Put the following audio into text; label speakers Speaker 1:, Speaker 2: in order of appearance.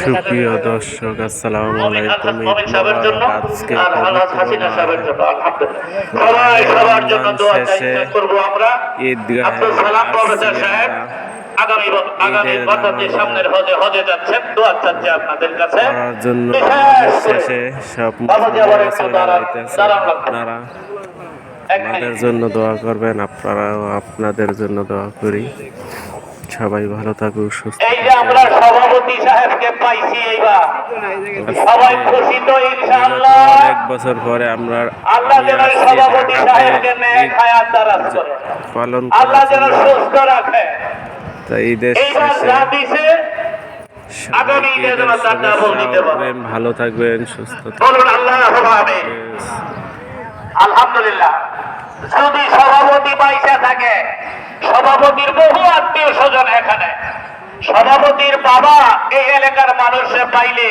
Speaker 1: সুপ্রিয় দর্শক, আসসালামু আলাইকুম। আজকে শেষে ঈদগাহ করার জন্য শেষে সব আপনারা আমাদের জন্য দোয়া করবেন, আপনারাও আপনাদের জন্য দোয়া করি। সবাই ভালো থাকুক, সুস্থ থাকুক।
Speaker 2: আমরা সভাপতি সাহেবকে পাইছি, এইবার সবাই খুশি তো ইনশাআল্লাহ।
Speaker 1: অনেক বছর পরে আমরা
Speaker 2: আল্লাহ যেন সভাপতি সাহেবকে নেক হায়াত দারাজ করে,
Speaker 1: পালন
Speaker 2: আল্লাহ যেন সুস্থ রাখে।
Speaker 1: ঈদের
Speaker 2: এইবার যা দিছে আগামী ঈদে যেন তার ডাবল দিতে পারে।
Speaker 1: ভালো থাকবেন, সুস্থ
Speaker 2: বলুন আল্লাহুম্মা আমিন। আলহামদুলিল্লাহ। যদি সভাপতি পয়সা থাকে, সভাপতির বহু আত্মীয় স্বজন এখানে, সভাপতির বাবা এই এলাকার মানুষে পাইলে